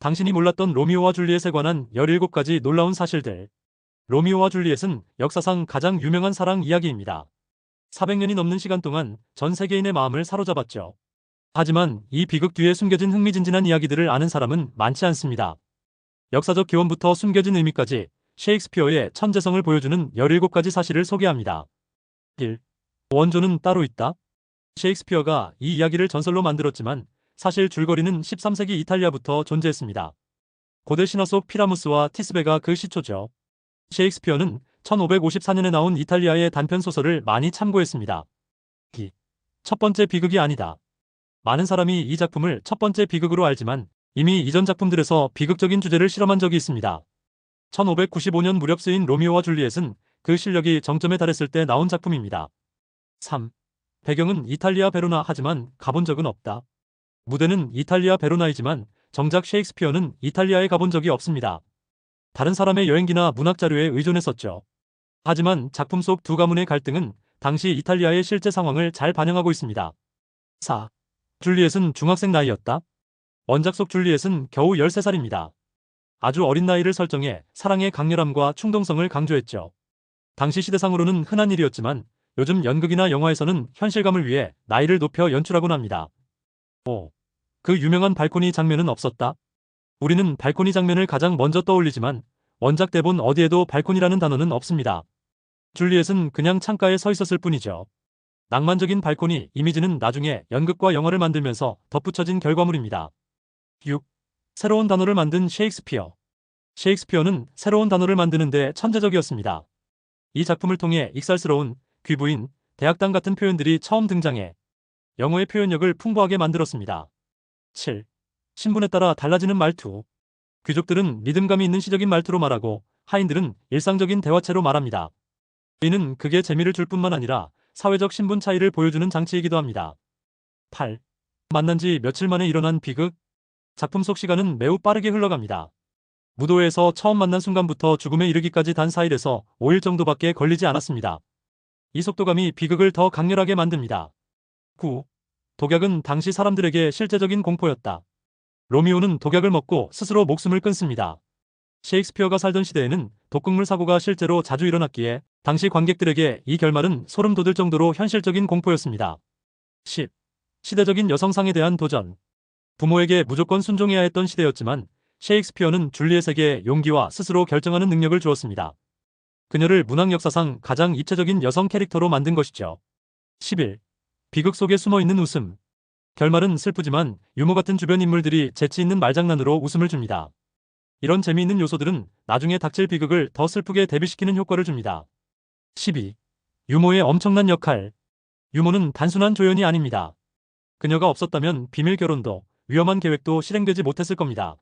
당신이 몰랐던 로미오와 줄리엣에 관한 17가지 놀라운 사실들. 로미오와 줄리엣은 역사상 가장 유명한 사랑 이야기입니다. 400년이 넘는 시간 동안 전 세계인의 마음을 사로잡았죠. 하지만 이 비극 뒤에 숨겨진 흥미진진한 이야기들을 아는 사람은 많지 않습니다. 역사적 기원부터 숨겨진 의미까지 셰익스피어의 천재성을 보여주는 17가지 사실을 소개합니다. 1. 원조는 따로 있다. 셰익스피어가 이 이야기를 전설로 만들었지만 사실 줄거리는 13세기 이탈리아부터 존재했습니다. 고대 신화 속 피라무스와 티스베가 그 시초죠. 셰익스피어는 1554년에 나온 이탈리아의 단편 소설을 많이 참고했습니다. 첫 번째 비극이 아니다. 많은 사람이 이 작품을 첫 번째 비극으로 알지만 이미 이전 작품들에서 비극적인 주제를 실험한 적이 있습니다. 1595년 무렵 쓰인 로미오와 줄리엣은 그 실력이 정점에 달했을 때 나온 작품입니다. 3. 배경은 이탈리아 베로나 하지만 가본 적은 없다. 무대는 이탈리아 베로나이지만 정작 셰익스피어는 이탈리아에 가본 적이 없습니다. 다른 사람의 여행기나 문학 자료에 의존했었죠. 하지만 작품 속 두 가문의 갈등은 당시 이탈리아의 실제 상황을 잘 반영하고 있습니다. 4. 줄리엣은 중학생 나이였다. 원작 속 줄리엣은 겨우 13살입니다. 아주 어린 나이를 설정해 사랑의 강렬함과 충동성을 강조했죠. 당시 시대상으로는 흔한 일이었지만 요즘 연극이나 영화에서는 현실감을 위해 나이를 높여 연출하곤 합니다. 5. 그 유명한 발코니 장면은 없었다. 우리는 발코니 장면을 가장 먼저 떠올리지만 원작 대본 어디에도 발코니라는 단어는 없습니다. 줄리엣은 그냥 창가에 서 있었을 뿐이죠. 낭만적인 발코니 이미지는 나중에 연극과 영화를 만들면서 덧붙여진 결과물입니다. 6. 새로운 단어를 만든 셰익스피어. 셰익스피어는 새로운 단어를 만드는데 천재적이었습니다. 이 작품을 통해 익살스러운 귀부인, 대학당 같은 표현들이 처음 등장해 영어의 표현력을 풍부하게 만들었습니다. 7. 신분에 따라 달라지는 말투. 귀족들은 리듬감이 있는 시적인 말투로 말하고 하인들은 일상적인 대화체로 말합니다. 이는 극에 재미를 줄 뿐만 아니라 사회적 신분 차이를 보여주는 장치이기도 합니다. 8. 만난 지 며칠 만에 일어난 비극. 작품 속 시간은 매우 빠르게 흘러갑니다. 무도회에서 처음 만난 순간부터 죽음에 이르기까지 단 4일에서 5일 정도밖에 걸리지 않았습니다. 이 속도감이 비극을 더 강렬하게 만듭니다. 9. 독약은 당시 사람들에게 실제적인 공포였다. 로미오는 독약을 먹고 스스로 목숨을 끊습니다. 셰익스피어가 살던 시대에는 독극물 사고가 실제로 자주 일어났기에 당시 관객들에게 이 결말은 소름 돋을 정도로 현실적인 공포였습니다. 10. 시대적인 여성상에 대한 도전. 부모에게 무조건 순종해야 했던 시대였지만 셰익스피어는 줄리엣에게 용기와 스스로 결정하는 능력을 주었습니다. 그녀를 문학 역사상 가장 입체적인 여성 캐릭터로 만든 것이죠. 11. 비극 속에 숨어있는 웃음. 결말은 슬프지만 유머 같은 주변 인물들이 재치 있는 말장난으로 웃음을 줍니다. 이런 재미있는 요소들은 나중에 닥칠 비극을 더 슬프게 대비시키는 효과를 줍니다. 12. 유모의 엄청난 역할. 유모는 단순한 조연이 아닙니다. 그녀가 없었다면 비밀 결혼도 위험한 계획도 실행되지 못했을 겁니다.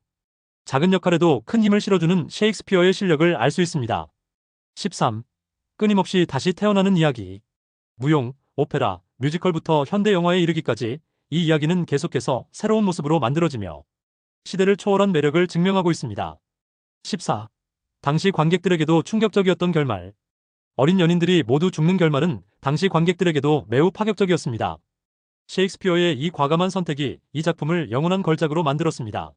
작은 역할에도 큰 힘을 실어주는 셰익스피어의 실력을 알 수 있습니다. 13. 끊임없이 다시 태어나는 이야기. 무용, 오페라, 뮤지컬부터 현대 영화에 이르기까지 이 이야기는 계속해서 새로운 모습으로 만들어지며 시대를 초월한 매력을 증명하고 있습니다. 14. 당시 관객들에게도 충격적이었던 결말. 어린 연인들이 모두 죽는 결말은 당시 관객들에게도 매우 파격적이었습니다. 셰익스피어의 이 과감한 선택이 이 작품을 영원한 걸작으로 만들었습니다.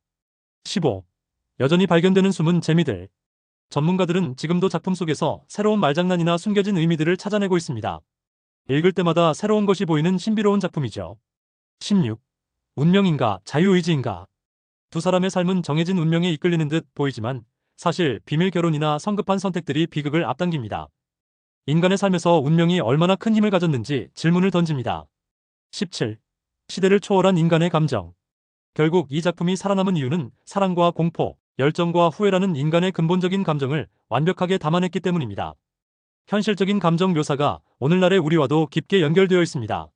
15. 여전히 발견되는 숨은 재미들. 전문가들은 지금도 작품 속에서 새로운 말장난이나 숨겨진 의미들을 찾아내고 있습니다. 읽을 때마다 새로운 것이 보이는 신비로운 작품이죠. 16. 운명인가 자유의지인가. 두 사람의 삶은 정해진 운명에 이끌리는 듯 보이지만 사실 비밀 결혼이나 성급한 선택들이 비극을 앞당깁니다. 인간의 삶에서 운명이 얼마나 큰 힘을 가졌는지 질문을 던집니다. 17. 시대를 초월한 인간의 감정. 결국 이 작품이 살아남은 이유는 사랑과 공포, 열정과 후회라는 인간의 근본적인 감정을 완벽하게 담아냈기 때문입니다. 현실적인 감정 묘사가 오늘날의 우리와도 깊게 연결되어 있습니다.